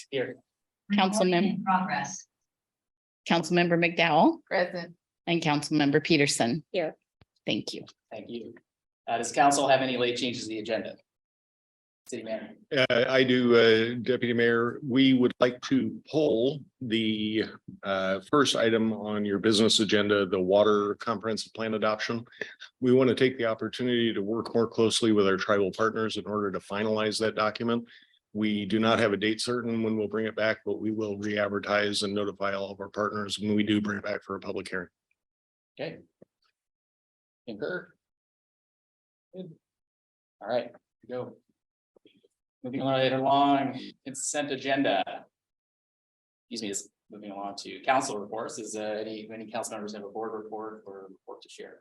Here. Councilmember, Progress. Councilmember McDowell Present. and Councilmember Peterson. Here. Thank you. Thank you. Does council have any late changes to the agenda? City Manager. I do, Deputy Mayor. We would like to pull the first item on your business agenda, the water comprehensive plan adoption. We want to take the opportunity to work more closely with our tribal partners in order to finalize that document. We do not have a date certain when we'll bring it back, but we will re-advertise and notify all of our partners when we do bring it back for a public hearing. Okay. Concur. Good. All right, go. Moving right along, consent agenda. Excuse me, is moving along to council reports. Is any council members have a board report or report to share?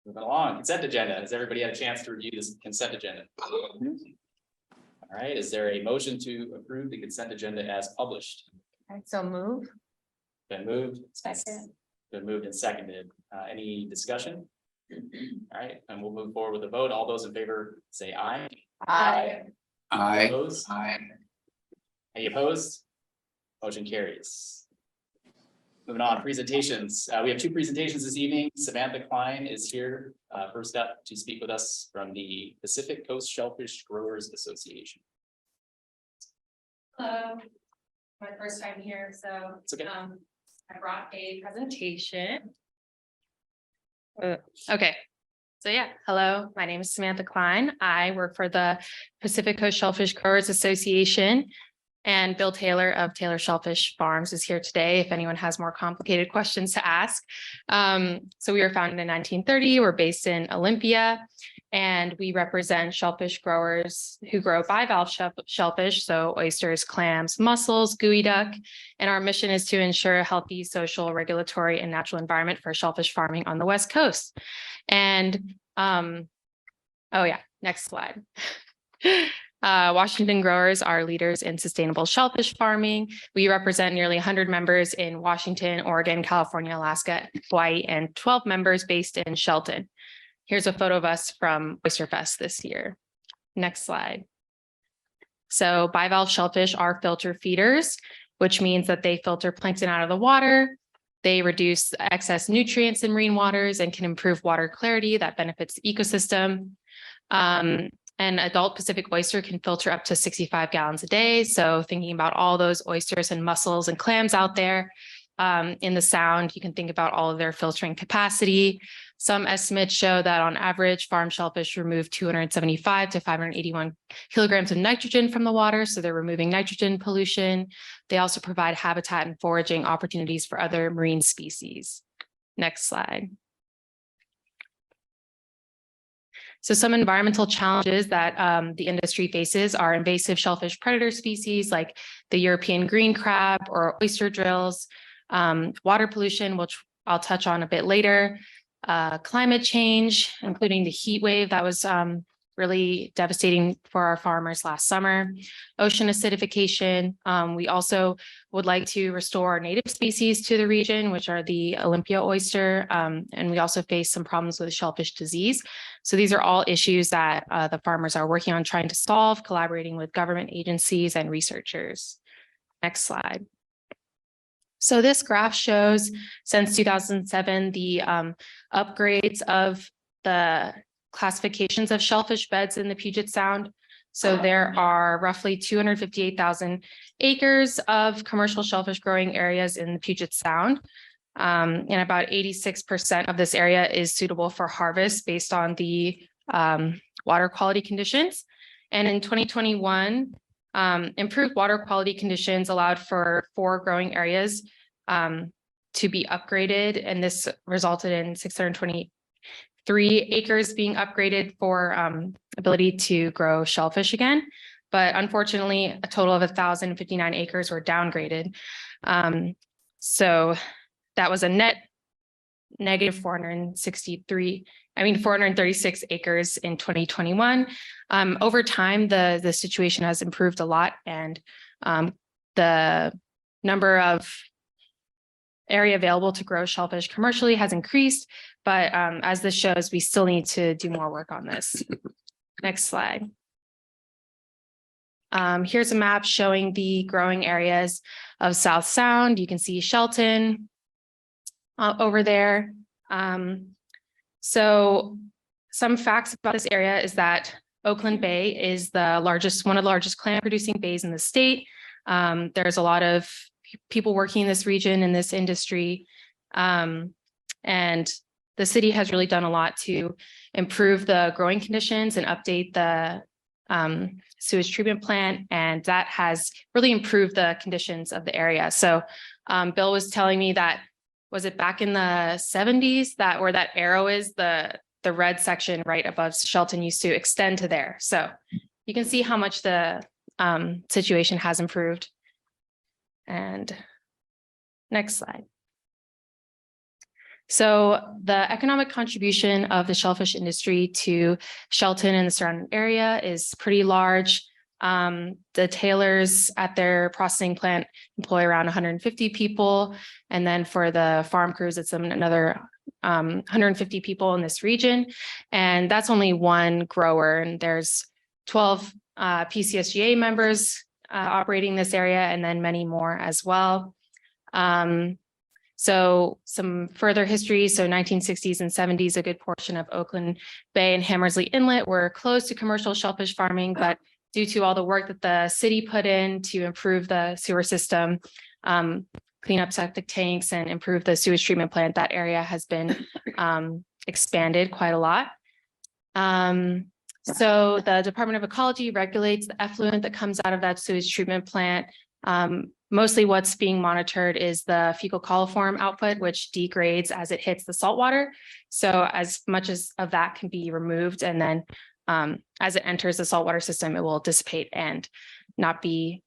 Moving along, consent agenda. Has everybody had a chance to review this consent agenda? All right, is there a motion to approve the consent agenda as published? So move. Been moved. Second. Been moved and seconded. Any discussion? All right, and we'll move forward with a vote. All those in favor say aye. Aye. Opposed? Any opposed? Motion carries. Moving on, presentations. We have two presentations this evening. Samantha Klein is here first up to speak with us from the Pacific Coast Shellfish Growers Association. Hello, my first time here, so It's okay. I brought a presentation. Okay, so yeah, hello, my name is Samantha Klein. I work for the Pacific Coast Shellfish Growers Association. And Bill Taylor of Taylor Shellfish Farms is here today if anyone has more complicated questions to ask. So we were founded in 1930. We're based in Olympia. And we represent shellfish growers who grow bivalve shellfish, so oysters, clams, mussels, geoduck. And our mission is to ensure a healthy social, regulatory, and natural environment for shellfish farming on the West Coast. And oh yeah, next slide. Washington growers are leaders in sustainable shellfish farming. We represent nearly 100 members in Washington, Oregon, California, Alaska, Hawaii, and 12 members based in Shelton. Here's a photo of us from Oyster Fest this year. Next slide. So bivalve shellfish are filter feeders, which means that they filter plankton out of the water. They reduce excess nutrients in marine waters and can improve water clarity that benefits the ecosystem. An adult Pacific oyster can filter up to 65 gallons a day. So thinking about all those oysters and mussels and clams out there in the sound, you can think about all of their filtering capacity. Some estimates show that on average, farm shellfish remove 275 to 581 kilograms of nitrogen from the water. So they're removing nitrogen pollution. They also provide habitat and foraging opportunities for other marine species. Next slide. So some environmental challenges that the industry faces are invasive shellfish predator species like the European green crab or oyster drills, water pollution, which I'll touch on a bit later, climate change, including the heat wave that was really devastating for our farmers last summer, ocean acidification. We also would like to restore native species to the region, which are the Olympia oyster. And we also face some problems with shellfish disease. So these are all issues that the farmers are working on trying to solve, collaborating with government agencies and researchers. Next slide. So this graph shows since 2007, the upgrades of the classifications of shellfish beds in the Puget Sound. So there are roughly 258,000 acres of commercial shellfish growing areas in the Puget Sound. And about 86% of this area is suitable for harvest based on the water quality conditions. And in 2021, improved water quality conditions allowed for 4 growing areas to be upgraded. And this resulted in 623 acres being upgraded for ability to grow shellfish again. But unfortunately, a total of 1,059 acres were downgraded. So that was a net negative 436 acres in 2021. Over time, the situation has improved a lot, and the number of area available to grow shellfish commercially has increased, but as this shows, we still need to do more work on this. Next slide. Here's a map showing the growing areas of South Sound. You can see Shelton over there. So some facts about this area is that Oakland Bay is one of the largest clam producing bays in the state. There's a lot of people working in this region, in this industry. And the city has really done a lot to improve the growing conditions and update the sewage treatment plant. And that has really improved the conditions of the area. So Bill was telling me that, was it back in the 70s that where that arrow is, the red section right above Shelton used to extend to there. So you can see how much the situation has improved. And next slide. So the economic contribution of the shellfish industry to Shelton and the surrounding area is pretty large. The tailors at their processing plant employ around 150 people. And then for the farm crews, it's another 150 people in this region. And that's only one grower. And there's 12 PCSGA members operating this area, and then many more as well. So some further history. So 1960s and 70s, a good portion of Oakland Bay and Hammersley Inlet were closed to commercial shellfish farming, but due to all the work that the city put in to improve the sewer system, clean up septic tanks and improve the sewage treatment plant, that area has been expanded quite a lot. So the Department of Ecology regulates the effluent that comes out of that sewage treatment plant. Mostly what's being monitored is the fecal coliform output, which degrades as it hits the saltwater. So as much of that can be removed, and then as it enters the saltwater system, it will dissipate and not be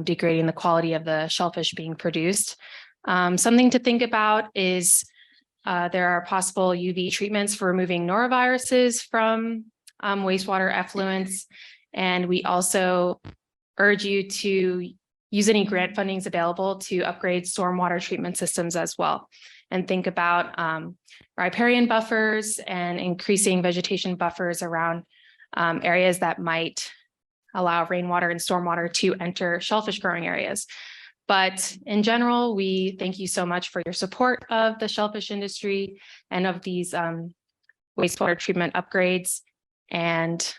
degrading the quality of the shellfish being produced. Something to think about is there are possible UV treatments for removing noroviruses from wastewater effluents. And we also urge you to use any grant fundings available to upgrade stormwater treatment systems as well. And think about riparian buffers and increasing vegetation buffers around areas that might allow rainwater and stormwater to enter shellfish growing areas. But in general, we thank you so much for your support of the shellfish industry and of these wastewater treatment upgrades. And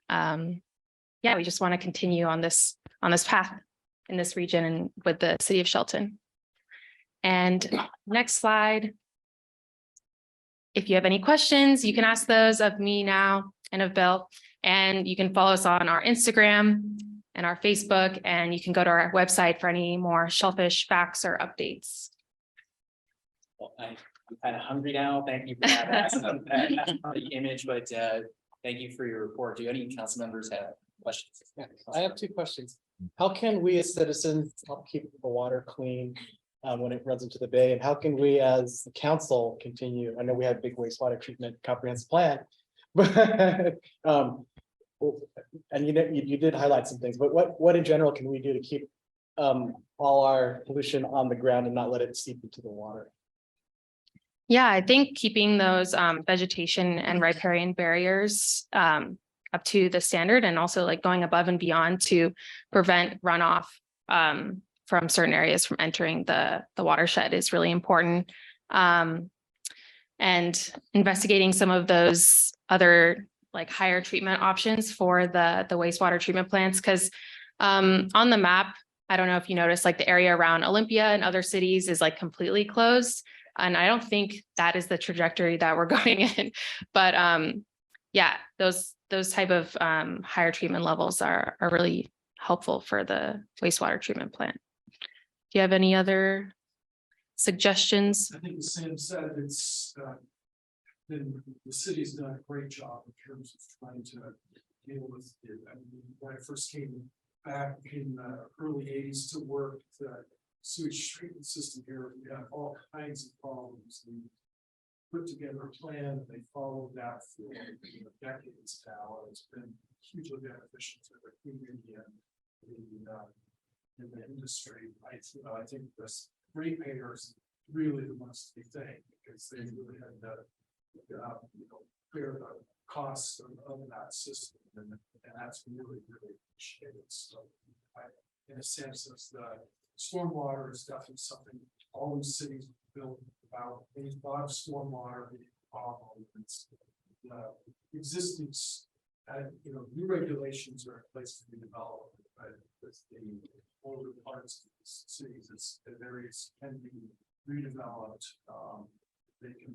yeah, we just want to continue on this path in this region and with the city of Shelton. And next slide. If you have any questions, you can ask those of me now and of Bill, and you can follow us on our Instagram and our Facebook, and you can go to our website for any more shellfish facts or updates. Well, I'm kind of hungry now. Thank you for that. That's not the image, but thank you for your report. Do any council members have questions? Yeah, I have two questions. How can we as citizens help keep the water clean when it runs into the bay? And how can we as the council continue? I know we have a big wastewater treatment comprehensive plan, but and you did highlight some things, but what in general can we do to keep all our pollution on the ground and not let it seep into the water? Yeah, I think keeping those vegetation and riparian barriers up to the standard, and also like going above and beyond to prevent runoff from certain areas from entering the watershed is really important. And investigating some of those other like higher treatment options for the wastewater treatment plants, because on the map, I don't know if you noticed, like the area around Olympia and other cities is like completely closed. And I don't think that is the trajectory that we're going in. But yeah, those type of higher treatment levels are really helpful for the wastewater treatment plant. Do you have any other suggestions? I think the Sam said it's been, the city's done a great job in terms of trying to deal with it. I mean, when I first came back in the early 80s to work the sewage treatment system here, we had all kinds of problems. We put together a plan, and they followed that for decades now. It's been hugely beneficial to the community and the industry. I think the ratepayers really the ones to be thanked, because they really had clear costs of that system, and that's really, really appreciated, so. In a sense, as the stormwater is definitely something all these cities build about, there's a lot of stormwater, it's existing, new regulations are in place to be developed, but with the older parts of the cities, the areas can be redeveloped, they can,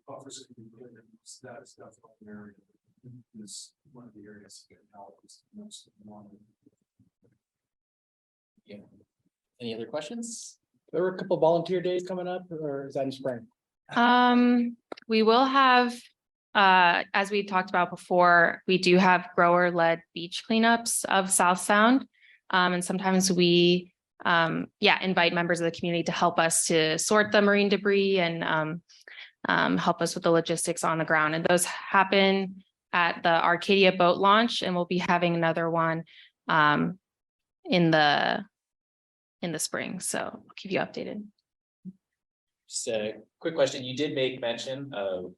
buffers can be put in, so that is definitely an area. Is one of the areas that can help us the most. Yeah. Any other questions? There were a couple volunteer days coming up, or is that in spring? We will have, as we talked about before, we do have grower-led beach cleanups of South Sound. And sometimes we, invite members of the community to help us to sort the marine debris and help us with the logistics on the ground. And those happen at the Arcadia boat launch, and we'll be having another one in the spring. So I'll keep you updated. Just a quick question. You did make mention of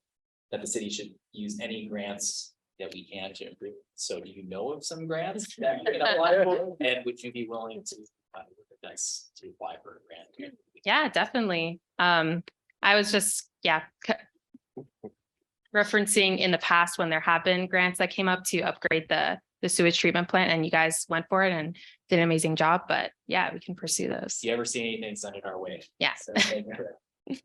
that the city should use any grants that we can to improve. So do you know of some grants that we can apply for? And would you be willing to work with us to apply for a grant? Yeah, definitely. I was just, referencing in the past when there have been grants that came up to upgrade the sewage treatment plant, and you guys went for it and did an amazing job, but yeah, we can pursue those. If you ever see anything, send it our way. Yeah. So, thank you.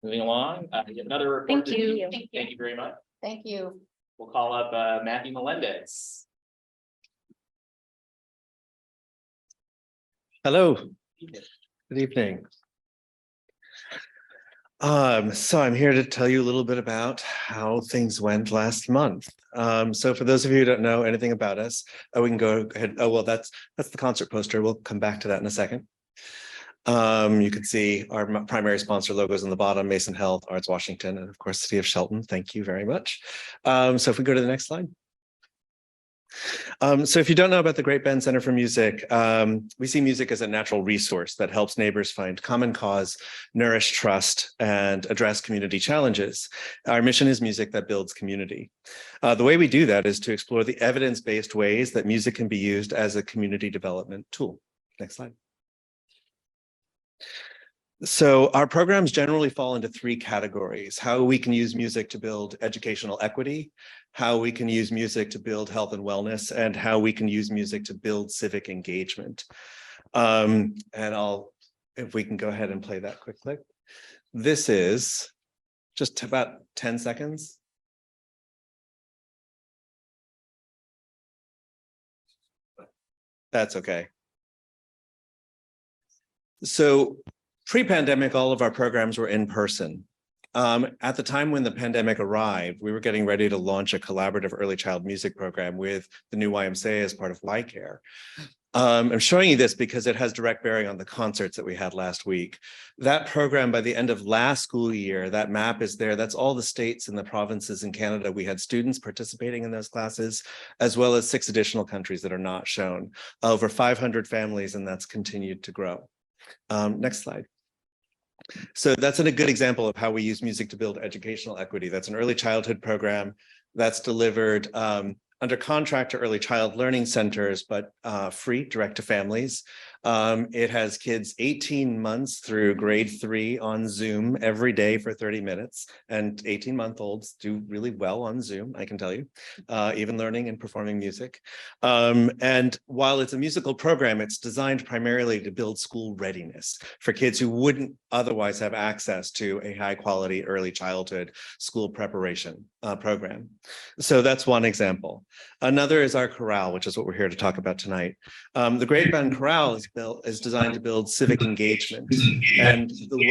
Moving along, you have another report. Thank you. Thank you very much. Thank you. We'll call up Matthew Melendez. Hello, good evening. So I'm here to tell you a little bit about how things went last month. So for those of you who don't know anything about us, we can go ahead. Oh, well, that's the concert poster. We'll come back to that in a second. You can see our primary sponsor logos on the bottom: Mason Health, Arts Washington, and of course, City of Shelton. Thank you very much. So if we go to the next slide. So if you don't know about the Great Bend Center for Music, we see music as a natural resource that helps neighbors find common cause, nourish trust, and address community challenges. Our mission is music that builds community. The way we do that is to explore the evidence-based ways that music can be used as a community development tool. Next slide. So our programs generally fall into three categories: how we can use music to build educational equity, how we can use music to build health and wellness, and how we can use music to build civic engagement. And if we can go ahead and play that quick clip. This is just about 10 seconds. That's okay. So pre-pandemic, all of our programs were in person. At the time when the pandemic arrived, we were getting ready to launch a collaborative early child music program with the new YMCA as part of YCare. I'm showing you this because it has direct bearing on the concerts that we had last week. That program, by the end of last school year, that map is there. That's all the states and the provinces in Canada. We had students participating in those classes, as well as 6 additional countries that are not shown. Over 500 families, and that's continued to grow. Next slide. So that's a good example of how we use music to build educational equity. That's an early childhood program that's delivered under contract to early child learning centers, but free, direct to families. It has kids 18 months through grade 3 on Zoom every day for 30 minutes. And 18-month-olds do really well on Zoom, I can tell you, even learning and performing music. And while it's a musical program, it's designed primarily to build school readiness for kids who wouldn't otherwise have access to a high-quality early childhood school preparation program. So that's one example. Another is our chorale, which is what we're here to talk about tonight. The Great Bend Chorale is designed to build civic engagement, and the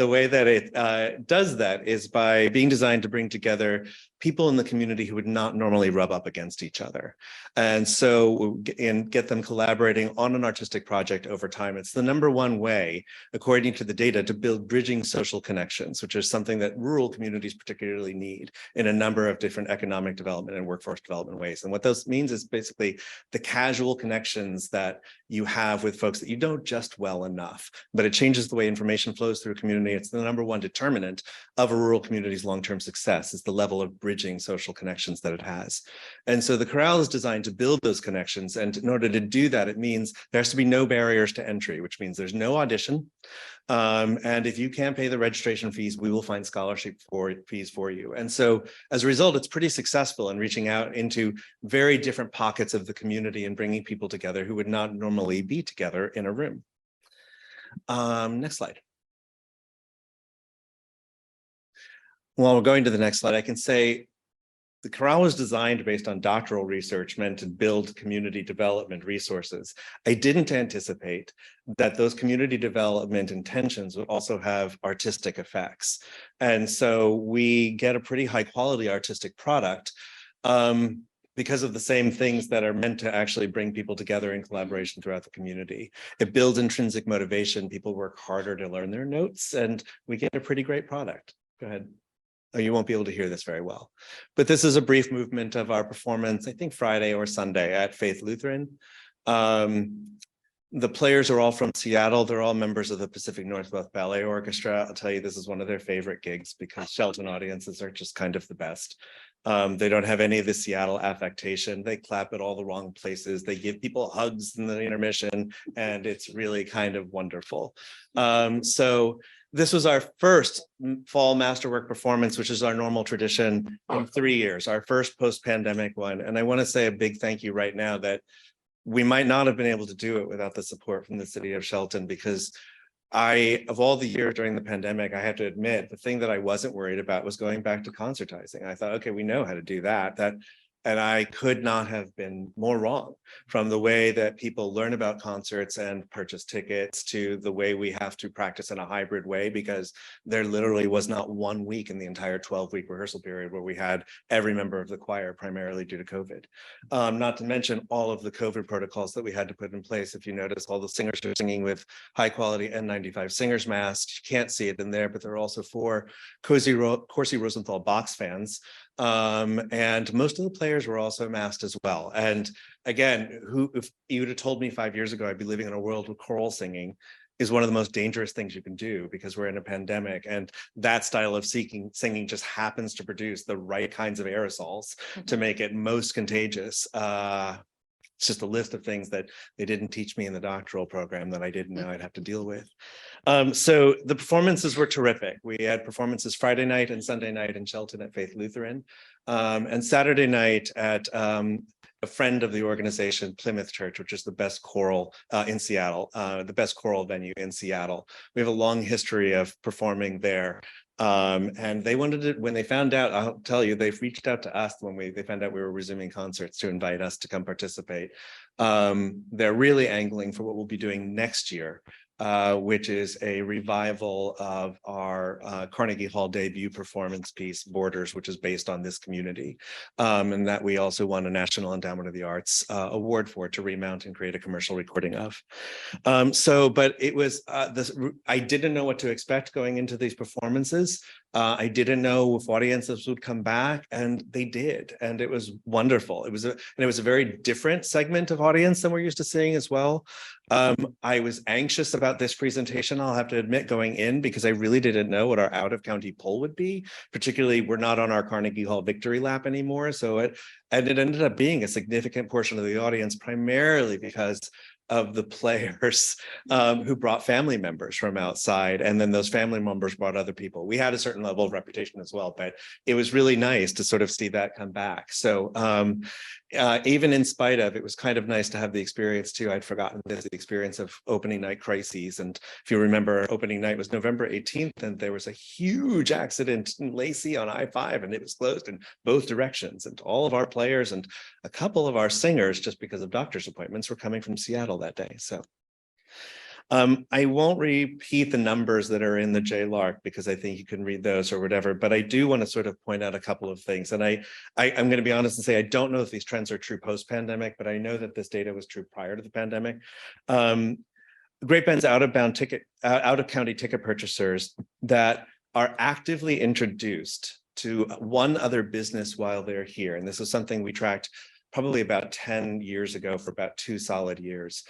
way that it does that is by being designed to bring together people in the community who would not normally rub up against each other. And so and get them collaborating on an artistic project over time. It's the #1 way, according to the data, to build bridging social connections, which is something that rural communities particularly need in a number of different economic development and workforce development ways. And what those means is basically the casual connections that you have with folks that you don't just well enough, but it changes the way information flows through a community. It's the #1 determinant of a rural community's long-term success, is the level of bridging social connections that it has. And so the Chorale is designed to build those connections. And in order to do that, it means there has to be no barriers to entry, which means there's no audition. And if you can't pay the registration fees, we will find scholarship fees for you. And so as a result, it's pretty successful in reaching out into very different pockets of the community and bringing people together who would not normally be together in a room. Next slide. While we're going to the next slide, I can say the Chorale was designed based on doctoral research meant to build community development resources. I didn't anticipate that those community development intentions would also have artistic effects. And so we get a pretty high quality artistic product because of the same things that are meant to actually bring people together in collaboration throughout the community. It builds intrinsic motivation. People work harder to learn their notes, and we get a pretty great product. Go ahead. Oh, you won't be able to hear this very well. But this is a brief movement of our performance, I think Friday or Sunday at Faith Lutheran. The players are all from Seattle. They're all members of the Pacific Northwest Ballet Orchestra. I'll tell you, this is one of their favorite gigs because Shelton audiences are just kind of the best. They don't have any of the Seattle affectation. They clap at all the wrong places. They give people hugs in the intermission, and it's really kind of wonderful. So this was our first fall masterwork performance, which is our normal tradition in 3 years, our first post-pandemic one. And I want to say a big thank you right now that we might not have been able to do it without the support from the city of Shelton, because of all the years during the pandemic, I have to admit, the thing that I wasn't worried about was going back to concertizing. I thought, okay, we know how to do that. And I could not have been more wrong, from the way that people learn about concerts and purchase tickets to the way we have to practice in a hybrid way, because there literally was not 1 week in the entire 12-week rehearsal period where we had every member of the choir, primarily due to COVID. Not to mention all of the COVID protocols that we had to put in place. If you notice, all the singers are singing with high quality N95 singers masks. You can't see it in there, but there are also 4 Corsi Rosenthal box fans. And most of the players were also masked as well. And again, if you would have told me 5 years ago, I'd be living in a world where choral singing is one of the most dangerous things you can do, because we're in a pandemic, and that style of singing just happens to produce the right kinds of aerosols to make it most contagious. It's just a list of things that they didn't teach me in the doctoral program that I didn't know I'd have to deal with. So the performances were terrific. We had performances Friday night and Sunday night in Shelton at Faith Lutheran, and Saturday night at a friend of the organization, Plymouth Church, which is the best choral in Seattle, the best choral venue in Seattle. We have a long history of performing there. And they wanted to, when they found out, I'll tell you, they've reached out to us when they found out we were resuming concerts to invite us to come participate. They're really angling for what we'll be doing next year, which is a revival of our Carnegie Hall debut performance piece, Borders, which is based on this community. And that we also won a National Endowment of the Arts award for, to remount and create a commercial recording of. But it was, I didn't know what to expect going into these performances. I didn't know if audiences would come back, and they did. And it was wonderful. It was a very different segment of audience than we're used to seeing as well. I was anxious about this presentation, I'll have to admit, going in, because I really didn't know what our out-of-county poll would be. Particularly, we're not on our Carnegie Hall victory lap anymore. So it ended up being a significant portion of the audience, primarily because of the players who brought family members from outside, and then those family members brought other people. We had a certain level of reputation as well, but it was really nice to sort of see that come back. So even in spite of, it was kind of nice to have the experience too. I'd forgotten this, the experience of opening night crises. And if you remember, opening night was November 18th, and there was a huge accident in Lacey on I-5, and it was closed in both directions. And all of our players and a couple of our singers, just because of doctor's appointments, were coming from Seattle that day. So I won't repeat the numbers that are in the JLARC because I think you can read those or whatever, but I do want to sort of point out a couple of things. And I'm going to be honest and say, I don't know if these trends are true post-pandemic, but I know that this data was true prior to the pandemic. Great Bend's out-of-county ticket purchasers that are actively introduced to one other business while they're here. And this is something we tracked probably about 10 years ago for about 2 solid years.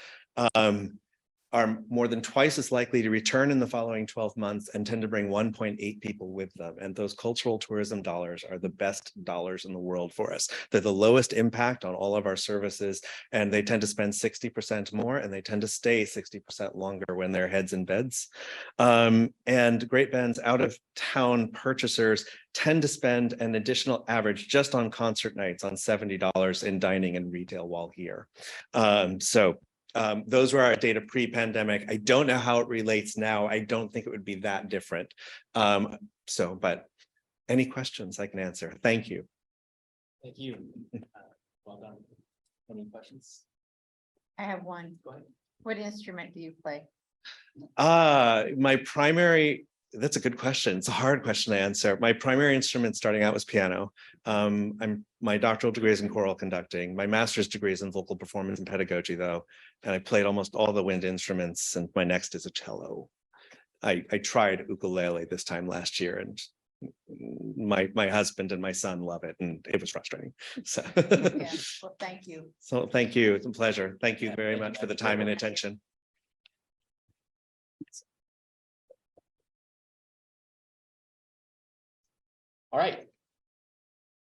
Are more than twice as likely to return in the following 12 months and tend to bring 1.8 people with them. And those cultural tourism dollars are the best dollars in the world for us. They're the lowest impact on all of our services, and they tend to spend 60% more, and they tend to stay 60% longer when their heads in beds. And Great Bend's out-of-town purchasers tend to spend an additional average just on concert nights on $70 in dining and retail while here. Those were our data pre-pandemic. I don't know how it relates now. I don't think it would be that different. But any questions I can answer? Thank you. Thank you. Well done. Any questions? I have one. Go ahead. What instrument do you play? My primary, that's a good question. It's a hard question to answer. My primary instrument starting out was piano. My doctoral degree is in choral conducting. My master's degree is in vocal performance and pedagogy, though. And I played almost all the wind instruments, and my next is a cello. I tried ukulele this time last year, and my husband and my son love it, and it was frustrating. So, Yeah, well, thank you. so thank you. It's a pleasure. Thank you very much for the time and attention. All right.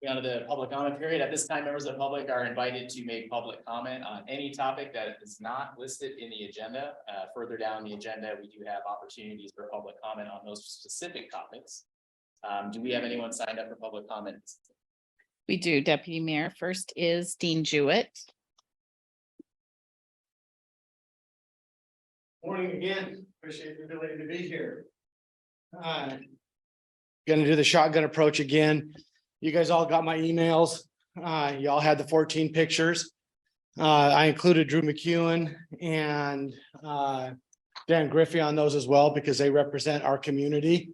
We on to the public comment period. At this time, members of the public are invited to make public comment on any topic that is not listed in the agenda. Further down the agenda, we do have opportunities for public comment on those specific topics. Do we have anyone signed up for public comments? We do, Deputy Mayor. First is Dean Jewett. Morning again. Appreciate the ability to be here. Gonna do the shotgun approach again. You guys all got my emails. Y'all had the 14 pictures. I included Drew McEwen and Dan Griffey on those as well, because they represent our community.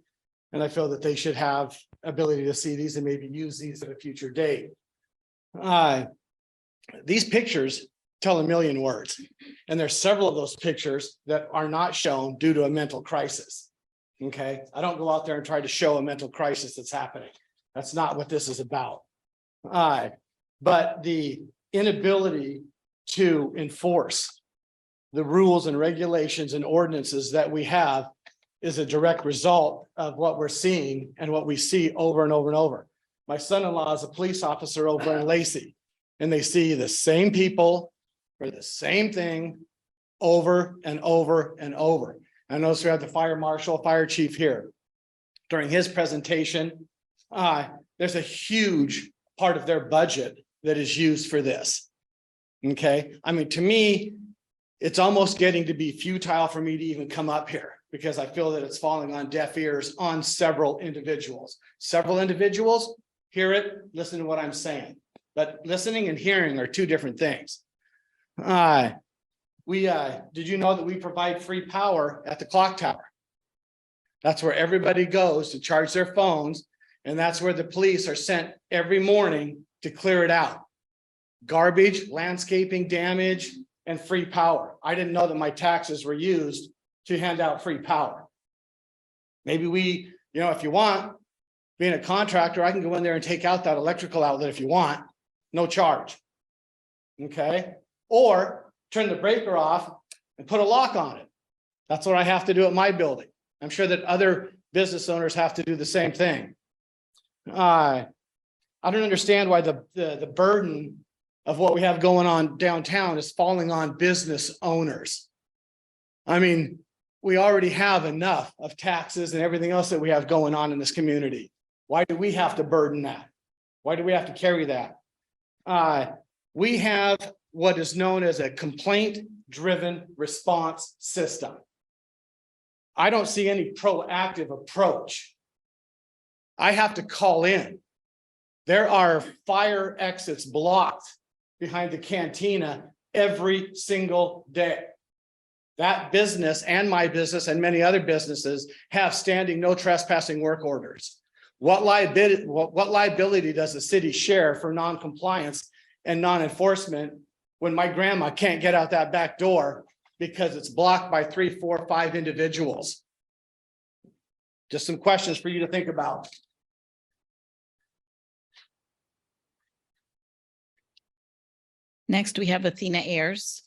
And I feel that they should have ability to see these and maybe use these at a future date. These pictures tell a million words. And there's several of those pictures that are not shown due to a mental crisis. Okay, I don't go out there and try to show a mental crisis that's happening. That's not what this is about. But the inability to enforce the rules and regulations and ordinances that we have is a direct result of what we're seeing and what we see over and over and over. My son-in-law is a police officer over in Lacey, and they see the same people for the same thing over and over and over. I notice we have the fire marshal, fire chief here. During his presentation, there's a huge part of their budget that is used for this. Okay, I mean, to me, it's almost getting to be futile for me to even come up here, because I feel that it's falling on deaf ears on several individuals. Several individuals hear it, listen to what I'm saying, but listening and hearing are two different things. Did you know that we provide free power at the clock tower? That's where everybody goes to charge their phones, and that's where the police are sent every morning to clear it out. Garbage, landscaping damage, and free power. I didn't know that my taxes were used to hand out free power. Maybe if you want, being a contractor, I can go in there and take out that electrical outlet if you want, no charge. Okay, or turn the breaker off and put a lock on it. That's what I have to do at my building. I'm sure that other business owners have to do the same thing. I don't understand why the burden of what we have going on downtown is falling on business owners. I mean, we already have enough of taxes and everything else that we have going on in this community. Why do we have to burden that? Why do we have to carry that? We have what is known as a complaint-driven response system. I don't see any proactive approach. I have to call in. There are fire exits blocked behind the cantina every single day. that business and my business and many other businesses have standing no trespassing work orders. What liability does the city share for non-compliance and non-enforcement when my grandma can't get out that back door because it's blocked by 3, 4, 5 individuals? Just some questions for you to think about. Next, we have Athena Ayers.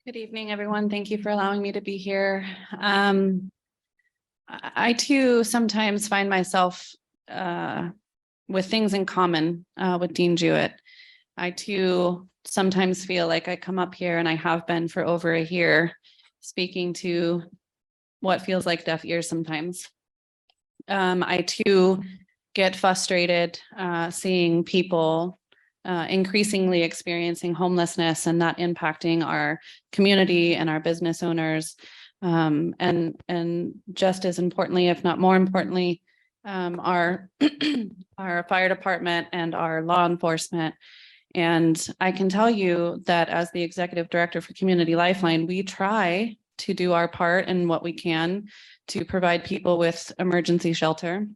Good evening, everyone. Thank you for allowing me to be here. I too sometimes find myself with things in common with Dean Jewett. I too sometimes feel like I come up here, and I have been for over a year, speaking to what feels like deaf ears sometimes. I too get frustrated seeing people increasingly experiencing homelessness and that impacting our community and our business owners. And just as importantly, if not more importantly, our fire department and our law enforcement. And I can tell you that as the executive director for Community Lifeline, we try to do our part in what we can to provide people with emergency shelter.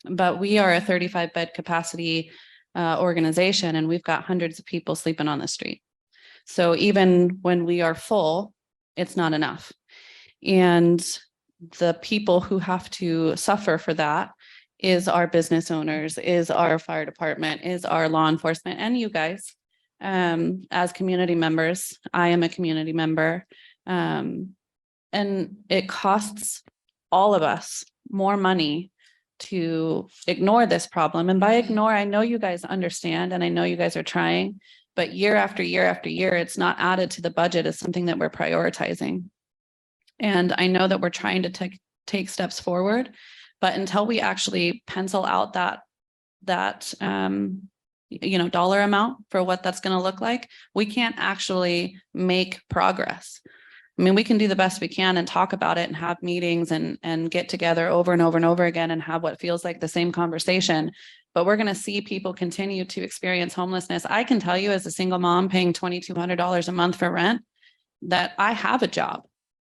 But we are a 35-bed capacity organization, and we've got hundreds of people sleeping on the street. So even when we are full, it's not enough. And the people who have to suffer for that is our business owners, is our fire department, is our law enforcement, and you guys as community members. I am a community member. And it costs all of us more money to ignore this problem. And by ignore, I know you guys understand, and I know you guys are trying, but year after year after year, it's not added to the budget as something that we're prioritizing. And I know that we're trying to take steps forward, but until we actually pencil out that dollar amount for what that's going to look like, we can't actually make progress. I mean, we can do the best we can and talk about it and have meetings and get together over and over and over again and have what feels like the same conversation. But we're going to see people continue to experience homelessness. I can tell you, as a single mom paying $2,200 a month for rent, that I have a job,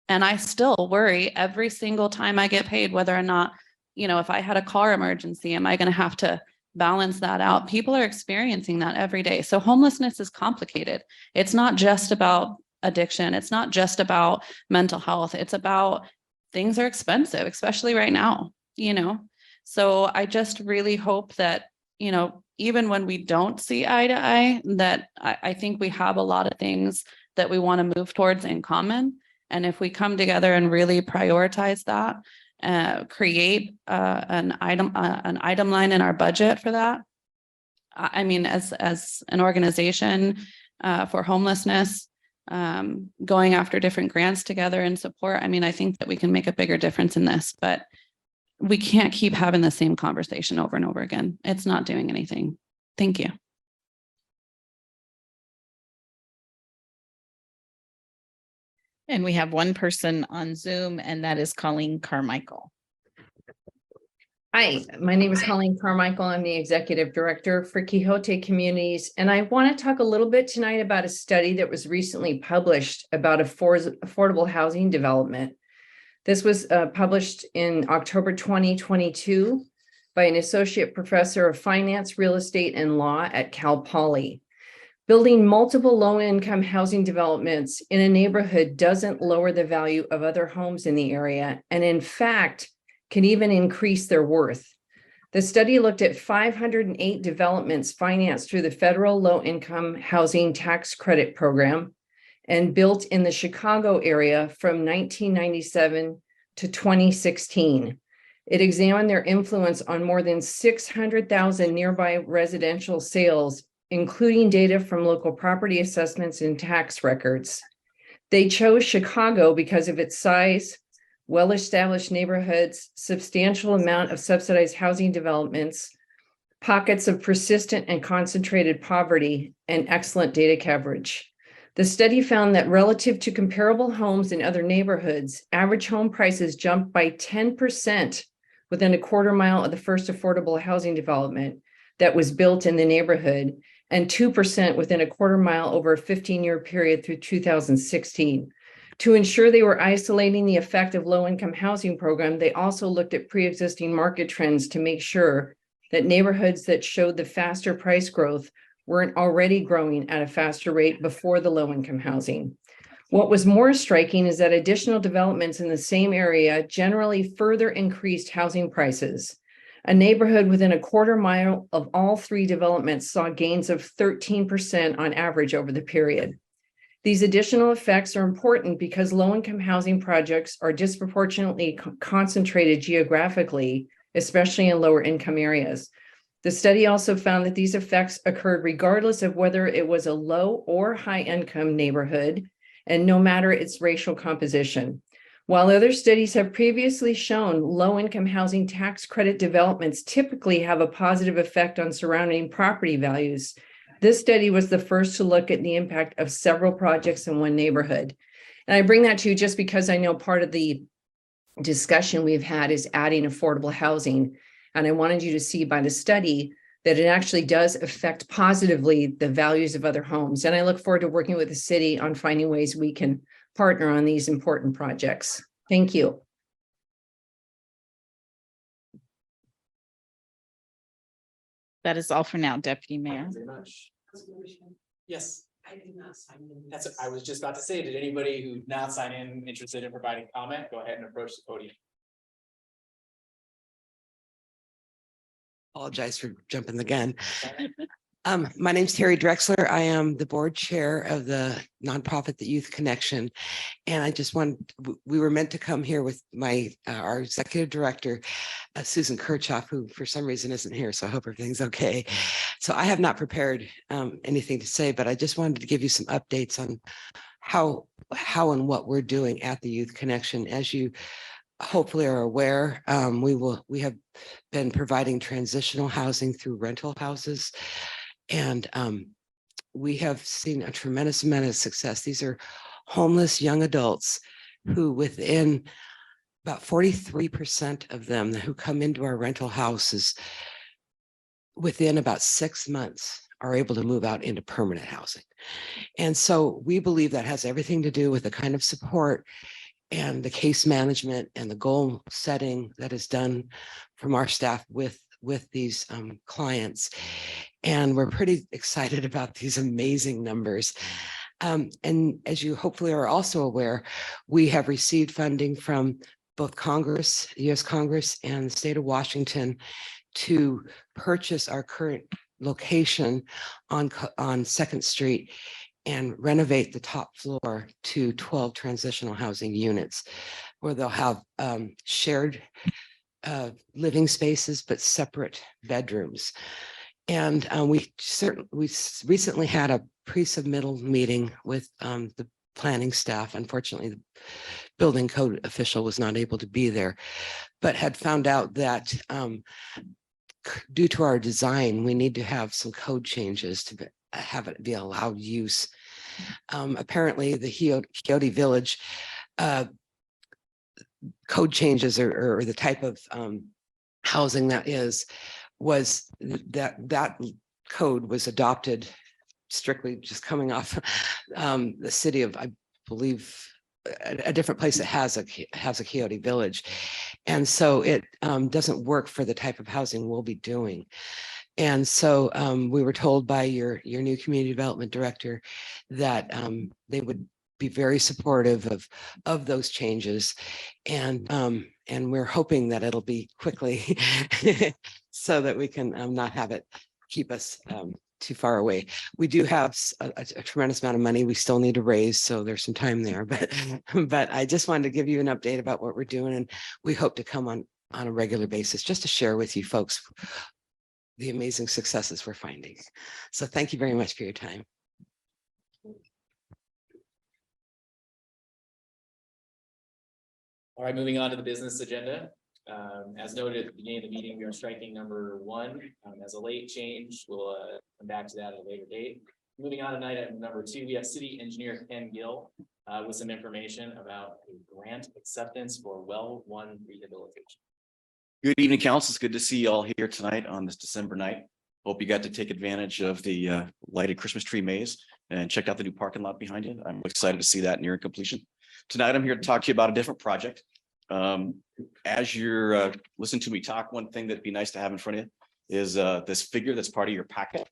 and I still worry every single time I get paid, whether or not, if I had a car emergency, am I going to have to balance that out? People are experiencing that every day. So homelessness is complicated. It's not just about addiction. It's not just about mental health. It's about things are expensive, especially right now, So I just really hope that, even when we don't see eye to eye, that I think we have a lot of things that we want to move towards in common. And if we come together and really prioritize that, create an item line in our budget for that. I mean, as an organization for homelessness, going after different grants together and support. I mean, I think that we can make a bigger difference in this, but we can't keep having the same conversation over and over again. It's not doing anything. Thank you. And we have one person on Zoom, and that is Colleen Carmichael. Hi, my name is Colleen Carmichael. I'm the Executive Director for Quixote Communities, and I want to talk a little bit tonight about a study that was recently published about affordable housing development. This was published in October 2022 by an Associate Professor of Finance, Real Estate, and Law at Cal Poly. Building multiple low-income housing developments in a neighborhood doesn't lower the value of other homes in the area, and in fact, can even increase their worth. The study looked at 508 developments financed through the federal low-income housing tax credit program and built in the Chicago area from 1997 to 2016. It examined their influence on more than 600,000 nearby residential sales, including data from local property assessments and tax records. They chose Chicago because of its size, well-established neighborhoods, substantial amount of subsidized housing developments, pockets of persistent and concentrated poverty, and excellent data coverage. The study found that relative to comparable homes in other neighborhoods, average home prices jumped by 10% within a quarter mile of the first affordable housing development that was built in the neighborhood, and 2% within a quarter mile over a 15-year period through 2016. To ensure they were isolating the effect of low-income housing program, they also looked at pre-existing market trends to make sure that neighborhoods that showed the faster price growth weren't already growing at a faster rate before the low-income housing. What was more striking is that additional developments in the same area generally further increased housing prices. A neighborhood within a quarter mile of all three developments saw gains of 13% on average over the period. These additional effects are important because low-income housing projects are disproportionately concentrated geographically, especially in lower income areas. The study also found that these effects occurred regardless of whether it was a low or high income neighborhood, and no matter its racial composition. While other studies have previously shown low-income housing tax credit developments typically have a positive effect on surrounding property values, this study was the first to look at the impact of several projects in one neighborhood. And I bring that to you just because I know part of the discussion we've had is adding affordable housing. And I wanted you to see by the study that it actually does affect positively the values of other homes. And I look forward to working with the city on finding ways we can partner on these important projects. Thank you. That is all for now, Deputy Mayor. Very much. Yes. I did not sign in. That's, I was just about to say, did anybody who did not sign in interested in providing comment, go ahead and approach the podium. Apologize for jumping the gun. My name's Terry Drexler. I am the board chair of the nonprofit, the Youth Connection. And I just we were meant to come here with our executive director, Susan Kirchhoff, who for some reason isn't here. So I hope everything's okay. So I have not prepared anything to say, but I just wanted to give you some updates on how and what we're doing at the Youth Connection. As you hopefully are aware, we have been providing transitional housing through rental houses. And we have seen a tremendous amount of success. These are homeless young adults who within about 43% of them who come into our rental houses within about 6 months are able to move out into permanent housing. And so we believe that has everything to do with the kind of support and the case management and the goal setting that is done from our staff with these clients. And we're pretty excited about these amazing numbers. And as you hopefully are also aware, we have received funding from both Congress, US Congress, and the state of Washington to purchase our current location on 2nd Street and renovate the top floor to 12 transitional housing units, where they'll have shared living spaces, but separate bedrooms. And we recently had a pre-submittal meeting with the planning staff. Unfortunately, the building code official was not able to be there, but had found out that due to our design, we need to have some code changes to have it be allowed use. Apparently, the Quixote Village code changes or the type of housing was that code was adopted strictly just coming off the city of, I believe, a different place that has a Quixote Village. And so it doesn't work for the type of housing we'll be doing. And so we were told by your new community development director that they would be very supportive of those changes. And we're hoping that it'll be quickly so that we can not have it keep us too far away. We do have a tremendous amount of money we still need to raise, so there's some time there. But I just wanted to give you an update about what we're doing, and we hope to come on a regular basis just to share with you folks the amazing successes we're finding. So thank you very much for your time. All right, moving on to the business agenda. As noted at the beginning of the meeting, we are striking number 1 as a late change. We'll come back to that at a later date. Moving on to item number 2, we have City Engineer Ken Gill with some information about a grant acceptance for well 1 rehabilitation. Good evening, council. It's good to see you all here tonight on this December night. Hope you got to take advantage of the lighted Christmas tree maze and check out the new parking lot behind you. I'm excited to see that nearing completion. Tonight, I'm here to talk to you about a different project. As you're listening to me talk, one thing that'd be nice to have in front of you is this figure that's part of your packet.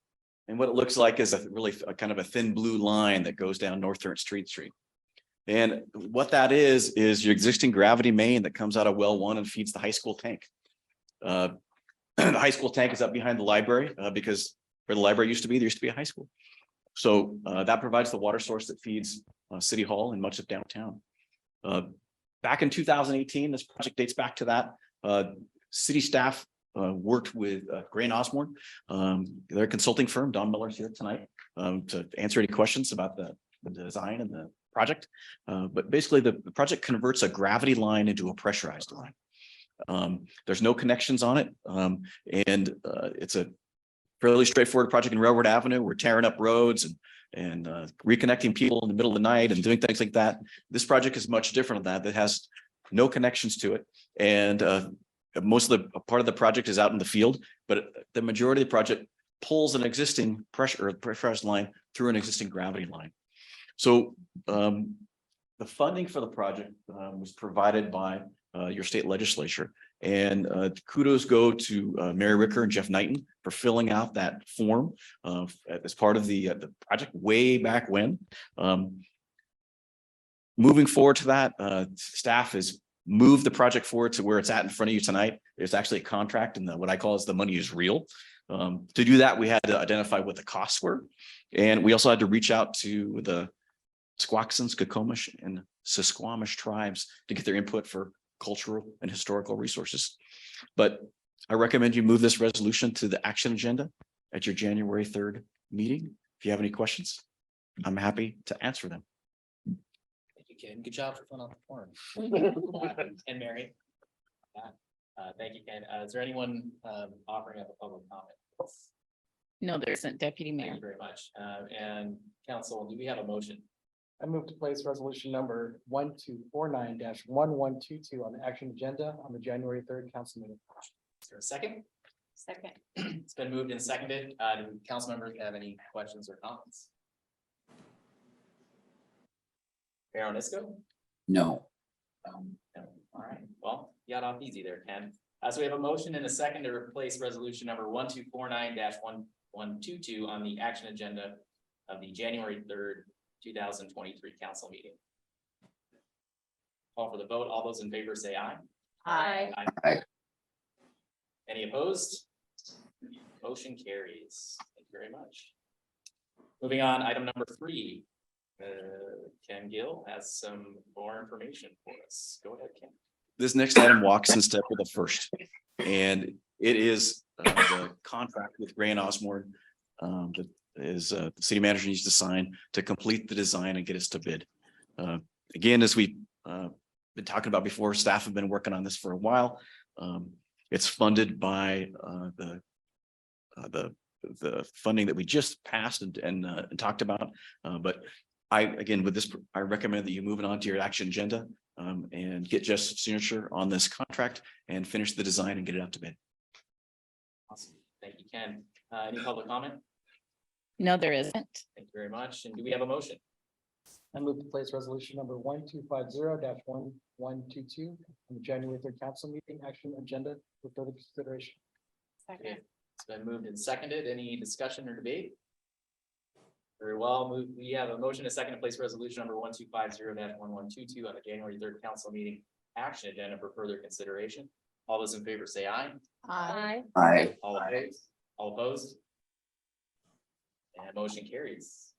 And what it looks like is a kind of a thin blue line that goes down North Third Street. And what that is your existing gravity main that comes out of well 1 and feeds the high school tank. The high school tank is up behind the library because where the library used to be, there used to be a high school. So that provides the water source that feeds City Hall and much of downtown. Back in 2018, this project dates back to that. City staff worked with Gray and Osborne, their consulting firm. Don Miller's here tonight to answer any questions about the design and the project. But basically the project converts a gravity line into a pressurized line. There's no connections on it. And it's a fairly straightforward project in Railroad Avenue. We're tearing up roads and reconnecting people in the middle of the night and doing things like that. This project is much different than that. That has no connections to it. And most of the part of the project is out in the field, but the majority of the project pulls an existing pressurized line through an existing gravity line. So the funding for the project was provided by your state legislature, and kudos go to Mary Ricker and Jeff Knighton for filling out that form as part of the project way back when. Moving forward to that, staff has moved the project forward to where it's at in front of you tonight. There's actually a contract, and what I call is the money is real. To do that, we had to identify what the costs were, and we also had to reach out to the Squaxin, Skokomish, and Susquamish tribes to get their input for cultural and historical resources. But I recommend you move this resolution to the action agenda at your January 3rd meeting. If you have any questions, I'm happy to answer them. Thank you, Ken. Good job for filling out the form. And Mary. Thank you, Ken. Is there anyone offering up a public comment? No, there isn't, Deputy Thank Mayor. you very much. And council, do we have a motion? I move to place resolution number 1249-1122 on the action agenda on the January 3rd council meeting. Is there a second? Second. It's been moved and seconded. Do council members have any questions or comments? Mayor Onisco? No. No. All right, well, you got off easy there, Ken. So we have a motion and a second to replace resolution number 1249-1122 on the action agenda of the January 3rd, 2023 council meeting. Call for the vote. All those in favor say aye. Aye. Aye. Any opposed? Motion carries. Thank you very much. Moving on, item number 3. Ken Gill has some more information for us. Go ahead, Ken. This next item walks in step with the first, and it is the contract with Gray and Osborne that is the city manager needs to sign to complete the design and get us to bid. Again, as we been talking about before, staff have been working on this for a while. It's funded by the funding that we just passed and talked about. But again, with this, I recommend that you move it on to your action agenda and get Jeff's signature on this contract and finish the design and get it out to bid. Awesome. Thank you, Ken. Any public comment? No, there isn't. Thank you very much. And do we have a motion? I move to place resolution number 1250-1122 on the January 3rd council meeting action agenda for further consideration. Second. It's been moved and seconded. Any discussion or debate? Very well. We have a motion, a second to place resolution number 1250-1122 on the January 3rd council meeting action agenda for further consideration. All those in favor say aye. Aye. Aye. All opposed? All opposed? And motion carries.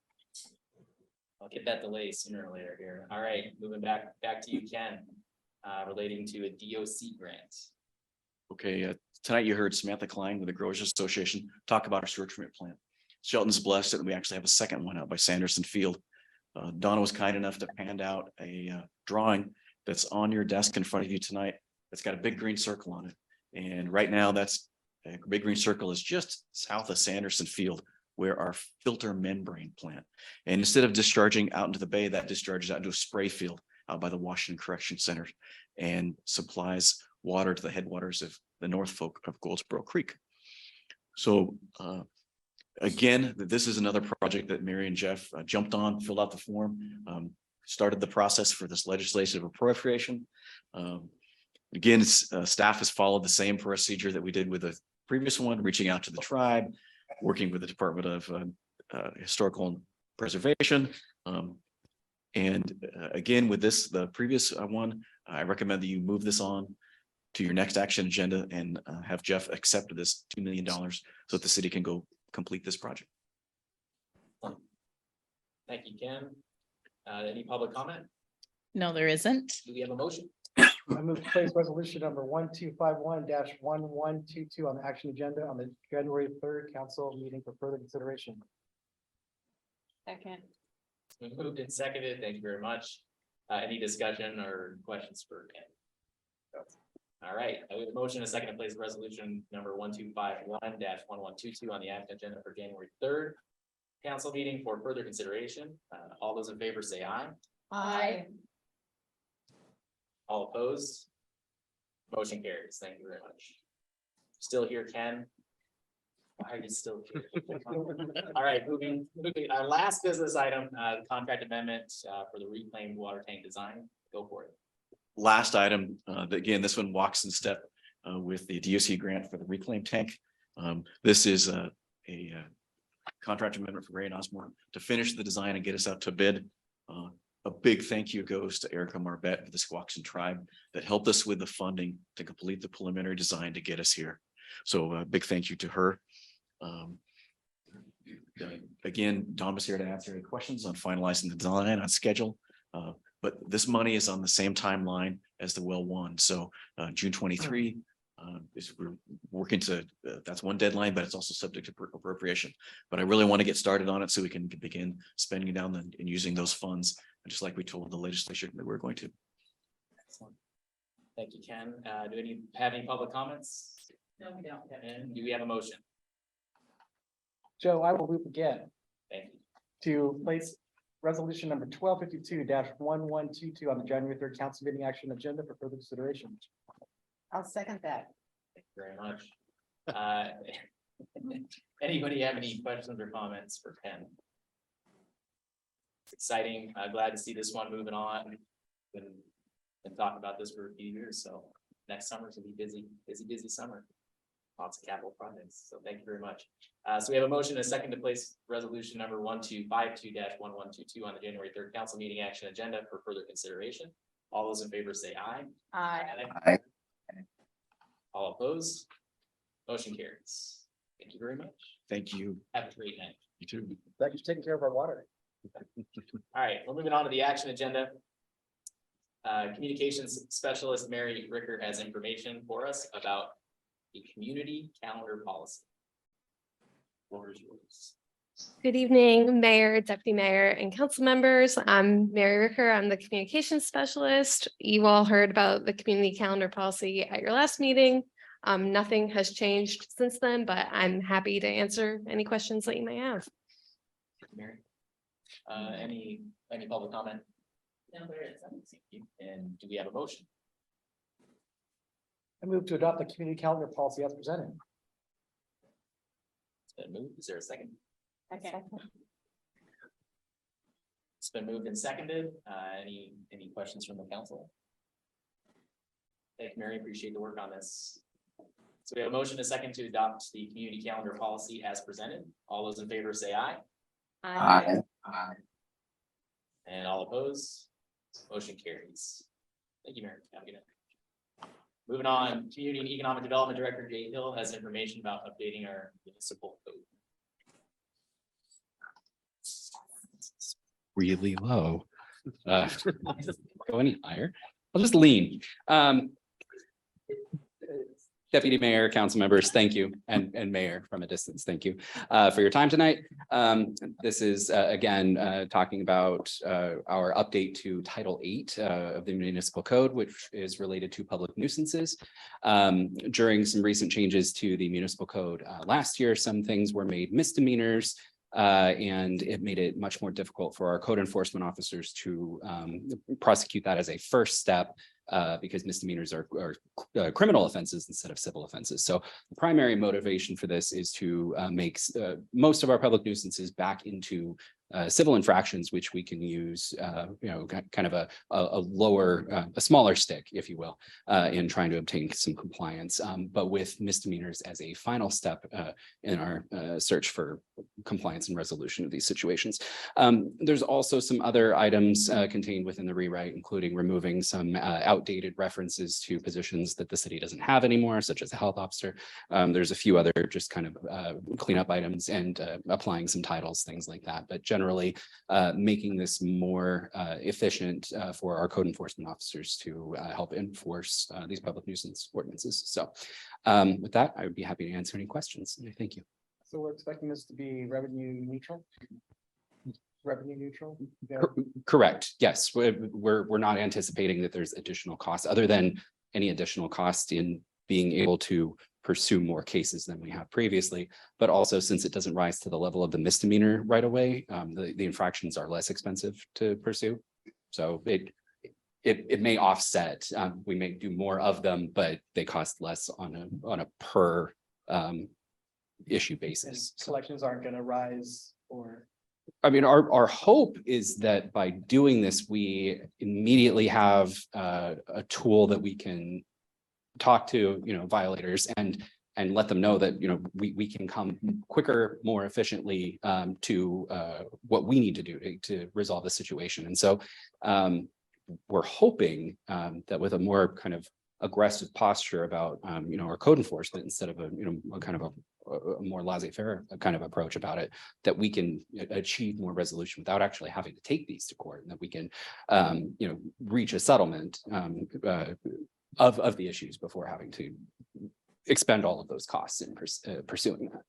I'll get that delay sooner or later here. All right, moving back to you, Ken, relating to a DOC grant. Okay, tonight you heard Samantha Klein with the Growers Association talk about our sewer treatment plant. Shelton's blessed it, and we actually have a second one out by Sanderson Field. Donna was kind enough to hand out a drawing that's on your desk in front of you tonight. It's got a big green circle on it. And right now that's a big green circle is just south of Sanderson Field, where our filter membrane plant. And instead of discharging out into the bay, that discharges out into a spray field out by the Washington Correction Center and supplies water to the headwaters of the North Fork of Goldsboro Creek. So again, this is another project that Mary and Jeff jumped on, filled out the form, started the process for this legislative appropriation. Again, staff has followed the same procedure that we did with the previous one, reaching out to the tribe, working with the Department of Historical Preservation. Again, with this, the previous one, I recommend that you move this on to your next action agenda and have Jeff accept this $2 million so that the city can go complete this project. Thank you, Ken. Any public comment? No, there isn't. Do we have a motion? I move to place resolution number 1251-1122 on the action agenda on the January 3rd council meeting for further consideration. Second. It's been moved and seconded. Thank you very much. Any discussion or questions for Ken? All right, I have a motion, a second to place resolution number 1251-1122 on the action agenda for January 3rd council meeting for further consideration. All those in favor say aye. Aye. All opposed? Motion carries. Thank you very much. Still here, Ken? Why are you still here? All right, moving, our last business item, the contract amendment for the reclaimed water tank design. Go for it. Last item, again, this one walks in step with the DOC grant for the reclaim tank. This is a contract amendment for Ray and Osborne to finish the design and get us out to bid. A big thank you goes to Erica Marbett of the Squaxin Tribe that helped us with the funding to complete the preliminary design to get us here. So a big thank you to her. Again, Don was here to answer any questions on finalizing the design on schedule. But this money is on the same timeline as the well one. So June 23 we're working to, that's one deadline, but it's also subject to appropriation. But I really want to get started on it so we can begin spending down and using those funds, just like we told the legislature that we're going to. Excellent. Thank you, Ken. Do any have any public comments? No, we don't. And do we have a motion? Joe, I will move again Thank you. to place resolution number 1252-1122 on the January 3rd council meeting action agenda for further consideration. I'll second that. Thank you very much. Anybody have any questions or comments for Ken? It's exciting. Glad to see this one moving on. Been talking about this for a few years, so next summer's gonna be busy summer. Lots of capital projects, so thank you very much. So we have a motion and a second to place resolution number 1252-1122 on the January 3rd council meeting action agenda for further consideration. All those in favor say aye. Aye. All opposed? Motion carries. Thank you very much. Thank you. Have a great night. You too. Thank you for taking care of our water. All right, we're moving on to the action agenda. Communications specialist Mary Ricker has information for us about the community calendar policy. Floor is yours. Good evening, Mayor, Deputy Mayor, and council members. I'm Mary Ricker. I'm the communications specialist. You all heard about the community calendar policy at your last meeting. Nothing has changed since then, but I'm happy to answer any questions that you may have. Mary. Any public comment? No, there is. And do we have a motion? I move to adopt the community calendar policy as presented. It's been moved. Is there a second? Okay. It's been moved and seconded. Any questions from the council? Thank you, Mary. Appreciate the work on this. So we have a motion and a second to adopt the community calendar policy as presented. All those in favor say aye. Aye. And all opposed? Motion carries. Thank you, Mary. Have a good night. Moving on, Community and Economic Development Director Jay Hill has information about updating our municipal code. Really low. Go any higher? I'll just lean. Deputy Mayor, council members, thank you, and Mayor from a distance, thank you for your time tonight. This is again talking about our update to Title 8 of the Municipal Code, which is related to public nuisances. During some recent changes to the Municipal Code last year, some things were made misdemeanors. And it made it much more difficult for our code enforcement officers to prosecute that as a first step. because misdemeanors are criminal offenses instead of civil offenses. So the primary motivation for this is to make most of our public nuisances back into civil infractions, which we can use, kind of a lower, a smaller stick, if you will, in trying to obtain some compliance. But with misdemeanors as a final step in our search for compliance and resolution of these situations. There's also some other items contained within the rewrite, including removing some outdated references to positions that the city doesn't have anymore, such as a health officer. There's a few other just kind of cleanup items and applying some titles, things like that. But generally making this more efficient for our code enforcement officers to help enforce these public nuisance ordinances. So with that, I would be happy to answer any questions. Thank you. So we're expecting this to be revenue neutral? Revenue neutral? Yeah. Correct. Yes, we're not anticipating that there's additional costs other than any additional cost in being able to pursue more cases than we have previously. But also, since it doesn't rise to the level of the misdemeanor right away, the infractions are less expensive to pursue. So it may offset. We may do more of them, but they cost less on a per issue basis. Collections aren't gonna rise or? I mean, our hope is that by doing this, we immediately have a tool that we can talk to, violators and let them know that, we can come quicker, more efficiently to what we need to do to resolve the situation. And so we're hoping that with a more kind of aggressive posture about, our code enforcement instead of a kind of a more laissez-faire kind of approach about it, that we can achieve more resolution without actually having to take these to court, and that we can, reach a settlement of the issues before having to expend all of those costs in pursuing that.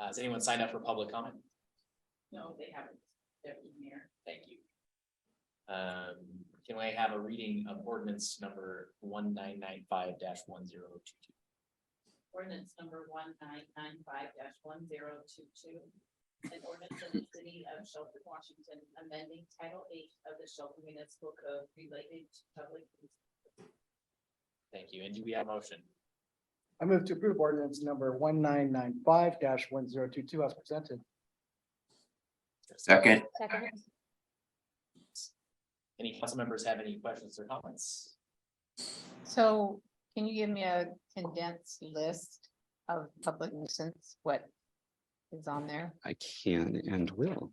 Has anyone signed up for public comment? No, they haven't. Deputy Mayor. Thank you. Can we have a reading of ordinance number 1995-1022? Ordinance number 1995-1022. An ordinance of the city of Shelton, Washington, amending Title 8 of the Shelton Municipal Code related to public. Thank you. And do we have a motion? I move to approve ordinance number 1995-1022 as presented. Second. Any council members have any questions or comments? So can you give me a condensed list of public nuisance, what is on there? I can and will.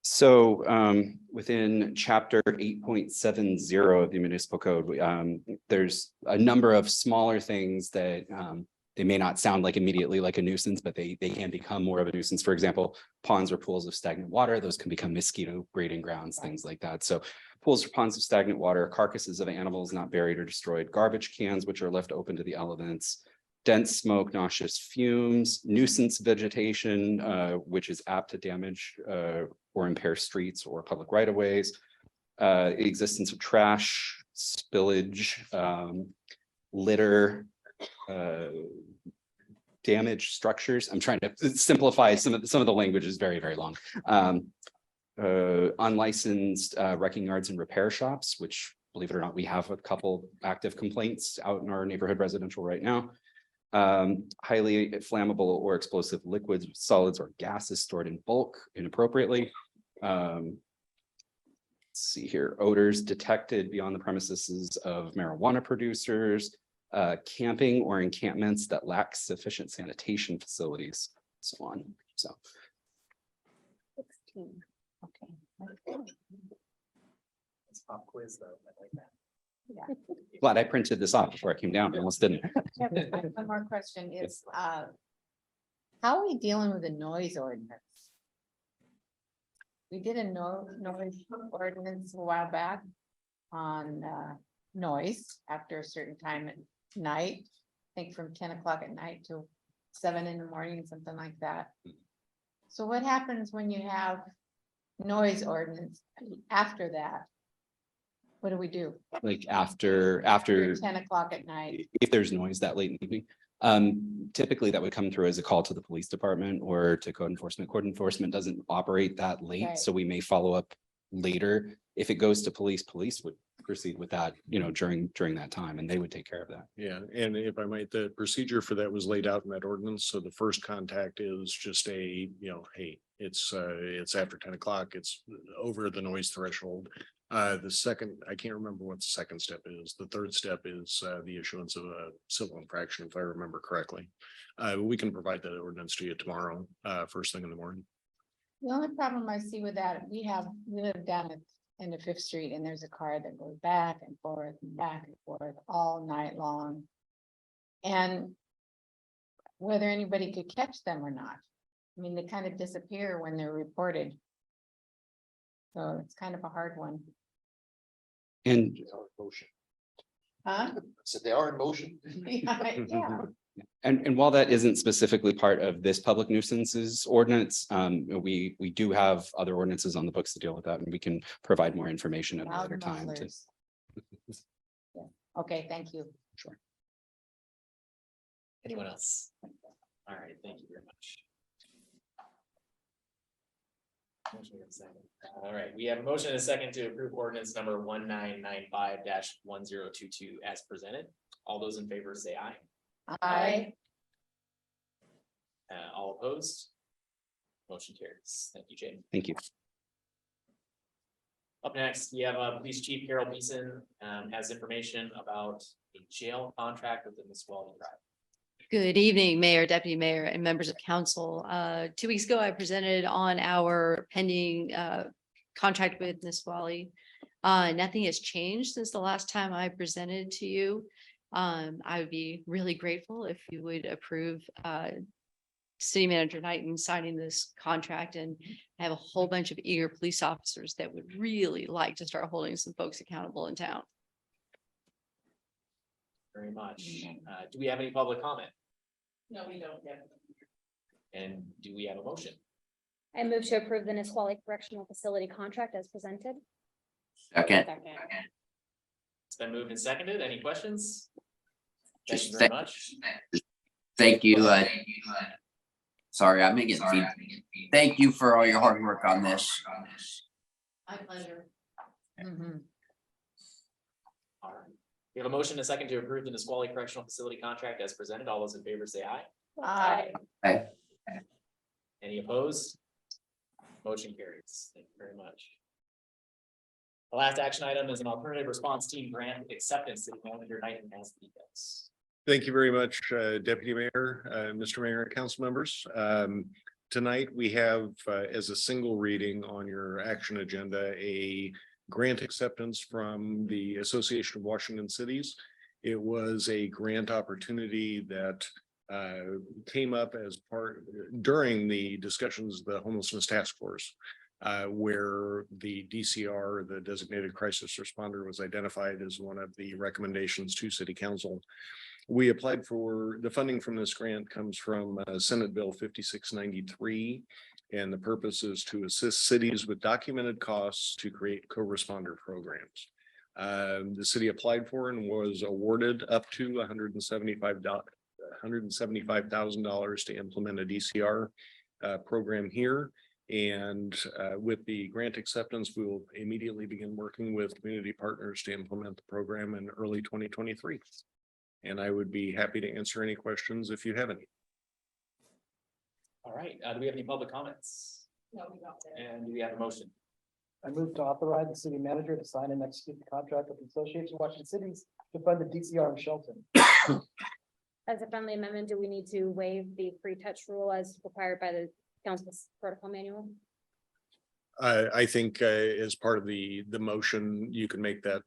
So within chapter 8.70 of the municipal code, there's a number of smaller things that they may not sound like immediately like a nuisance, but they can become more of a nuisance. For example, ponds or pools of stagnant water, those can become mosquito breeding grounds, things like that. So pools or ponds of stagnant water, carcasses of animals not buried or destroyed, garbage cans which are left open to the elements, dense smoke, noxious fumes, nuisance vegetation, which is apt to damage or impair streets or public right-of-ways, existence of trash, spillage, litter, damaged structures. I'm trying to simplify some of the language is very, very long. Unlicensed wrecking yards and repair shops, which, believe it or not, we have a couple active complaints out in our neighborhood residential right now. Highly flammable or explosive liquids, solids, or gases stored in bulk inappropriately. Let's see here, odors detected beyond the premises of marijuana producers, camping or encampments that lack sufficient sanitation facilities, so on. So 16. Okay. It's pop quiz though. I like that. Yeah. glad I printed this off before I came down. I almost didn't. One more question is, how are we dealing with the noise ordinance? We did a noise ordinance a while back on noise after a certain time at night. I think from 10 o'clock at night to 7 in the morning, something like that. So what happens when you have noise ordinance after that? What do we do? Like after 10 o'clock at night? if there's noise that late in the evening. Typically that would come through as a call to the police department or to code enforcement. Code enforcement doesn't operate that late, Right. so we may follow up later. If it goes to police, police would proceed with that, during that time, and they would take care of that. Yeah, and if I might, the procedure for that was laid out in that ordinance. So the first contact is just hey, it's after 10 o'clock, it's over the noise threshold. The second, I can't remember what the second step is. The third step is the issuance of a civil infraction, if I remember correctly. We can provide that ordinance to you tomorrow, first thing in the morning. The only problem I see with that, we live down at end of Fifth Street and there's a car that goes back and forth all night long. And whether anybody could catch them or not. I mean, they kind of disappear when they're reported. So it's kind of a hard one. And Huh? So they are in motion. Yeah. And while that isn't specifically part of this public nuisances ordinance, we do have other ordinances on the books to deal with that, and we can provide more information at a later Loud time. mufflers. Yeah. Okay, thank you. Sure. Anyone else? All right, thank you very much. All right, we have a motion and a second to approve ordinance number 1995-1022 as presented. All those in favor say aye. Aye. All opposed? Motion carries. Thank you, Jane. Thank you. Up next, we have Police Chief Carol Beeson has information about a jail contract with the Nisqually Tribe. Good evening, Mayor, Deputy Mayor, and members of council. 2 weeks ago, I presented on our pending contract with Nisqually. Nothing has changed since the last time I presented to you. I would be really grateful if you would approve City Manager Knighton signing this contract, and I have a whole bunch of eager police officers that would really like to start holding some folks accountable in town. Very much. Do we have any public comment? No, we don't have. And do we have a motion? I move to approve the Nisqually Correctional Facility contract as presented. Second. It's been moved and seconded. Any questions? Thank Just you very much. Thank you. Sorry, I'm getting feedback. Thank you for all your hard work on this. My pleasure. Mhm. All right. We have a motion and a second to approve the Nisqually Correctional Facility contract as presented. All those in favor say aye. Aye. Aye. Any opposed? Motion carries. Thank you very much. The last action item is an alternative response team grant acceptance. City Manager Knighton has the details. Thank you very much, Deputy Mayor, Mr. Mayor, and council members. Tonight, we have as a single reading on your action agenda, a grant acceptance from the Association of Washington Cities. It was a grant opportunity that came up as part during the discussions of the Homelessness Task Force, where the DCR, the Designated Crisis Responder, was identified as one of the recommendations to City Council. We applied for the funding from this grant comes from Senate Bill 5693. And the purpose is to assist cities with documented costs to create co-responder programs. The city applied for and was awarded up to $175,000 to implement a DCR program here. And with the grant acceptance, we will immediately begin working with community partners to implement the program in early 2023. And I would be happy to answer any questions if you have any. All right, do we have any public comments? No, we don't. And do we have a motion? I move to authorize the city manager to sign and execute the contract with the Association of Washington Cities to fund the DCR in Shelton. As a friendly amendment, do we need to waive the free touch rule as required by the council's protocol manual? I think as part of the motion, you can make that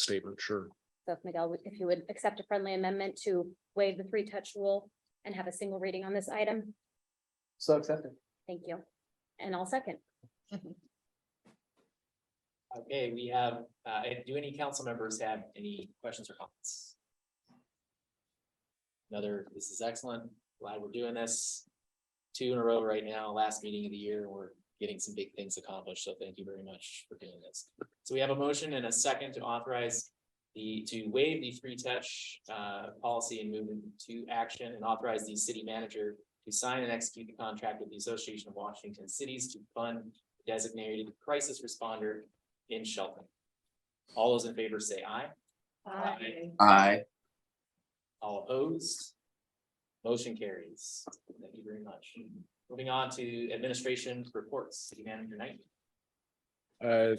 statement, sure. So if Miguel, if you would accept a friendly amendment to waive the free touch rule and have a single reading on this item. So accepted. Thank you. And I'll second. Okay, we have, do any council members have any questions or comments? This is excellent. Glad we're doing this. 2 in a row right now, last meeting of the year. We're getting some big things accomplished. So thank you very much for doing this. So we have a motion and a second to authorize to waive the free touch policy and move into action and authorize the city manager to sign and execute the contract with the Association of Washington Cities to fund the designated crisis responder in Shelton. All those in favor say aye. Aye. All opposed? Motion carries. Thank you very much. Moving on to administration reports, City Manager Knight.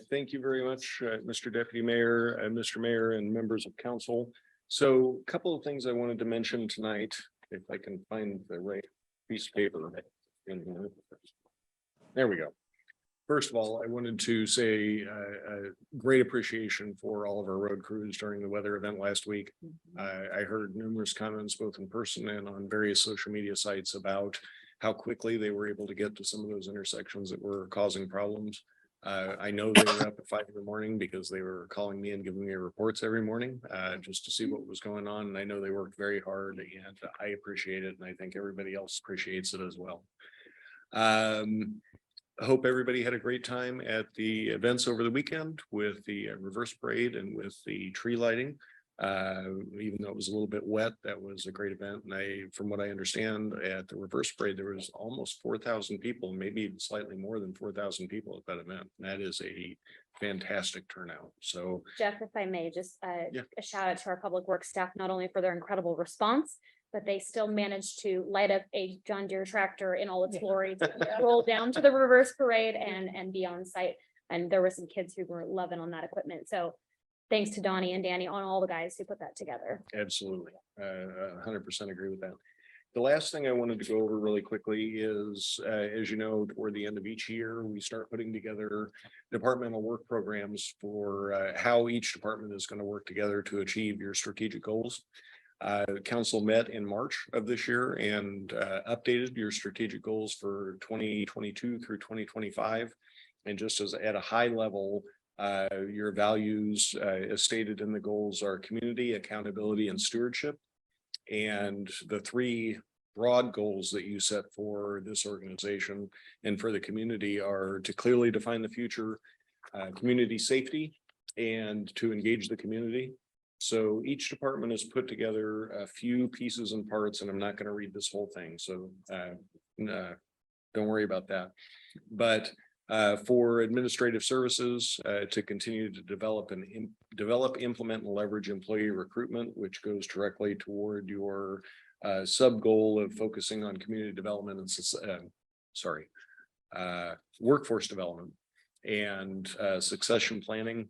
Thank you very much, Mr. Deputy Mayor, Mr. Mayor, and members of council. So a couple of things I wanted to mention tonight, if I can find the right piece of paper. There we go. First of all, I wanted to say a great appreciation for all of our road crews during the weather event last week. I heard numerous comments both in person and on various social media sites about how quickly they were able to get to some of those intersections that were causing problems. I know they were up at 5 a.m. because they were calling me and giving me reports every morning just to see what was going on. And I know they worked very hard and I appreciate it. And I think everybody else appreciates it as well. I hope everybody had a great time at the events over the weekend with the reverse parade and with the tree lighting. Even though it was a little bit wet, that was a great event. And from what I understand, at the reverse parade, there was almost 4,000 people, maybe even slightly more than 4,000 people at that event. That is a fantastic turnout. So Jeff, if I may, just a shout out to our public works staff, not only for their incredible response, but they still managed to light up a John Deere tractor in all its glory, to roll down to the reverse parade and be on site. And there were some kids who were loving on that equipment. So thanks to Donnie and Danny, on all the guys who put that together. absolutely, 100% agree with that. The last thing I wanted to go over really quickly is, as you know, toward the end of each year, we start putting together departmental work programs for how each department is going to work together to achieve your strategic goals. Council met in March of this year and updated your strategic goals for 2022 through 2025. And just as at a high level, your values as stated in the goals are community, accountability, and stewardship. And the three broad goals that you set for this organization and for the community are to clearly define the future, community safety, and to engage the community. So each department has put together a few pieces and parts, and I'm not going to read this whole thing, so don't worry about that. But for administrative services, to continue to develop, implement, and leverage employee recruitment, which goes directly toward your sub goal of focusing on community development and workforce development and succession planning.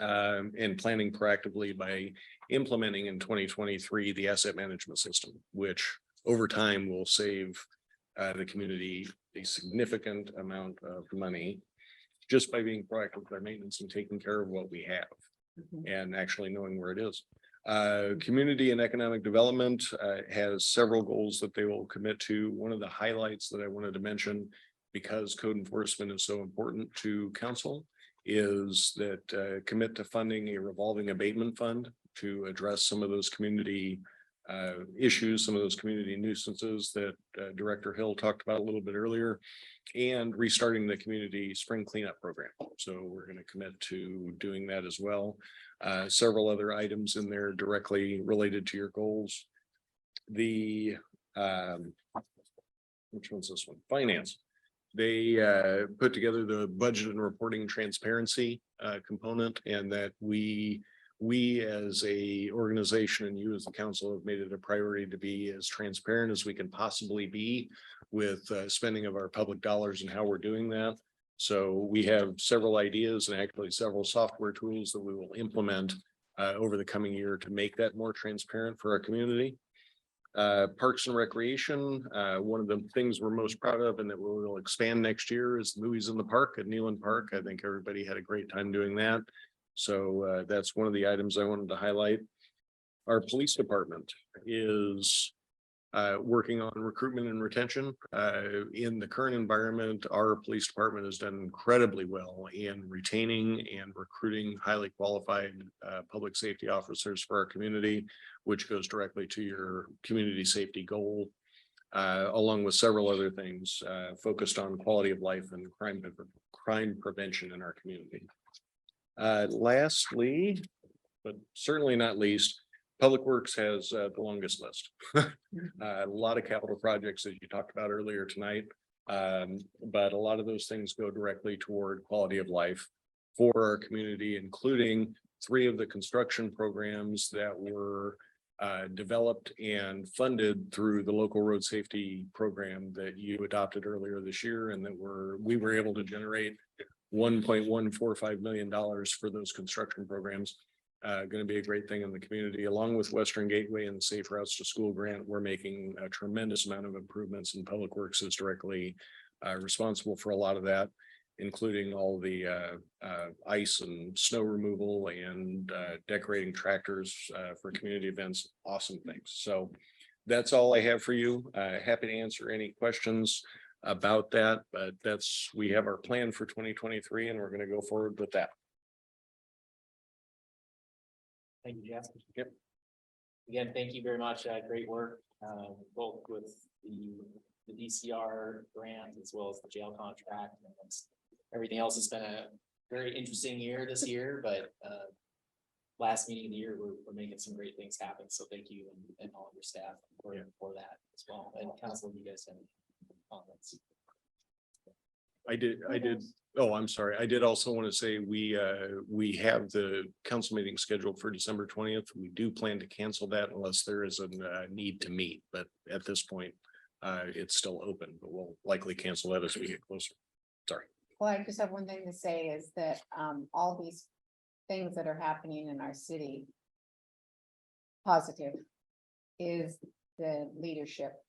And planning proactively by implementing in 2023 the asset management system, which over time will save the community a significant amount of money just by being proactive with our maintenance and taking care of what we have and actually knowing where it is. Community and economic development has several goals that they will commit to. One of the highlights that I wanted to mention, because code enforcement is so important to council, is that commit to funding a revolving abatement fund to address some of those community issues, some of those community nuisances that Director Hill talked about a little bit earlier, and restarting the community spring cleanup program. So we're going to commit to doing that as well. Several other items in there directly related to your goals. The which one's this one? Finance. They put together the budget and reporting transparency component, and that we as a organization and you as the council have made it a priority to be as transparent as we can possibly be with spending of our public dollars and how we're doing that. So we have several ideas and actually several software tools that we will implement over the coming year to make that more transparent for our community. Parks and Recreation, one of the things we're most proud of and that we will expand next year is Movies in the Park at Neyland Park. I think everybody had a great time doing that. So that's one of the items I wanted to highlight. Our police department is working on recruitment and retention. In the current environment, our police department has done incredibly well in retaining and recruiting highly qualified public safety officers for our community, which goes directly to your community safety goal, along with several other things focused on quality of life and crime prevention in our community. Lastly, but certainly not least, Public Works has the longest list. A lot of capital projects, as you talked about earlier tonight. But a lot of those things go directly toward quality of life for our community, including 3 of the construction programs that were developed and funded through the local road safety program that you adopted earlier this year, and that we were able to generate $1.145 million for those construction programs. Going to be a great thing in the community, along with Western Gateway and the Safe Routes to School grant. We're making a tremendous amount of improvements, and Public Works is directly responsible for a lot of that, including all the ice and snow removal and decorating tractors for community events. Awesome things. So that's all I have for you. Happy to answer any questions about that, but we have our plan for 2023, and we're going to go forward with that. Thank you, Jasper. Yep. Again, thank you very much. Great work, both with the DCR grant as well as the jail contract. And everything else has been a very interesting year this year, but last meeting of the year, we're making some great things happen. So thank you and all of your staff for that as well. And council, you guys have any comments? I did. Oh, I'm sorry. I did also want to say we have the council meeting scheduled for December 20th. We do plan to cancel that unless there is a need to meet, but at this point, it's still open, but we'll likely cancel that as we get closer. Sorry. Well, I just have one thing to say is that all these things that are happening in our city, positive, is the leadership,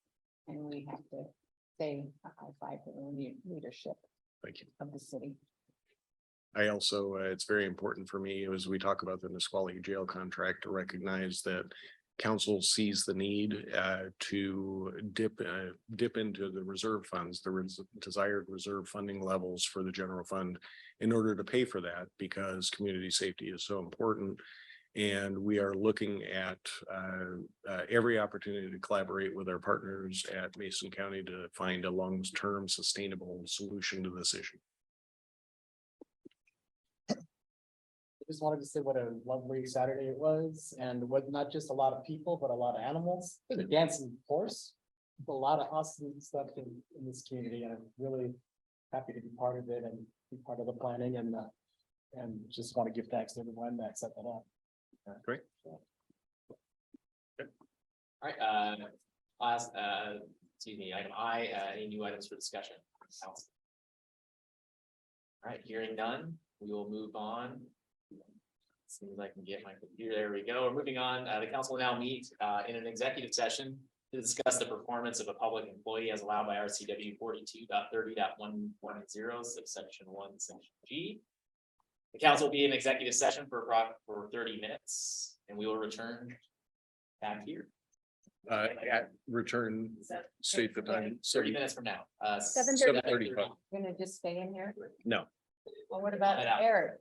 and we have to say a high five for the leadership. Thank you. Of the city. I also, it's very important for me as we talk about the Nisqually jail contract to recognize that council sees the need to dip into the reserve funds, the desired reserve funding levels for the general fund in order to pay for that, because community safety is so important. And we are looking at every opportunity to collaborate with our partners at Mason County to find a long-term sustainable solution to this issue. I just wanted to say what a lovely Saturday it was, and what not just a lot of people, but a lot of animals. There's a dancing horse, a lot of awesome stuff in this community, and I'm really happy to be part of it and be part of the planning, and just want to give thanks to everyone that set that up. Great. All right, last, excuse me, item I, any new items for discussion? All right, hearing none, we will move on. As soon as I can get my computer, there we go. We're moving on. The council will now meet in an executive session to discuss the performance of a public employee as allowed by RCW 42.30.110, subsection 1, section G. The council will be in executive session for 30 minutes, and we will return back here. Return, state the time. 30 minutes from now. 7:35. Gonna just stay in here? No, Well, what about Head out. Eric?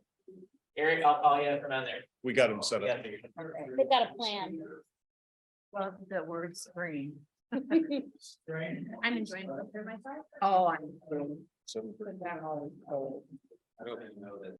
Eric, I'll call you from down there. we got them set Yeah, up. They've got a plan. Well, the word spring. I'm enjoying it for myself. Oh, I'm. So I don't even know that.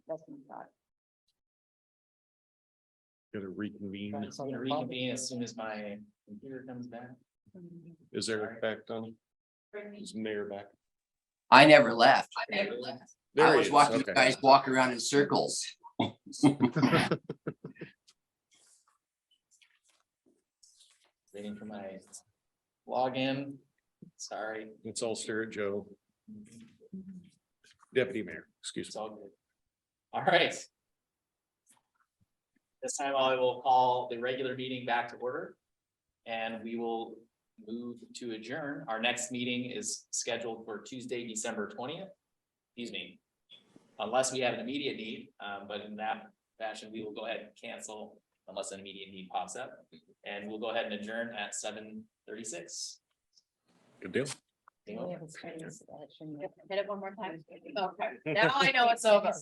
That's my thought. Gonna reconvene. I'm gonna reconvene as soon as my computer comes back. Is there back on? Is Mayor back? I never left. There I he was is, watching you okay. guys walk around in circles. Waiting for my login. Sorry. It's all stare at Joe. Deputy Mayor, excuse It's me. all good. All right. This time I will call the regular meeting back to order. And we will move to adjourn. Our next meeting is scheduled for Tuesday, December 20th. Excuse me. Unless we have an immediate need, but in that fashion, we will go ahead and cancel unless an immediate need pops up. And we'll go ahead and adjourn at 7:36. Good deal. We have a study session. Hit it one more time. Okay, now I know it's over.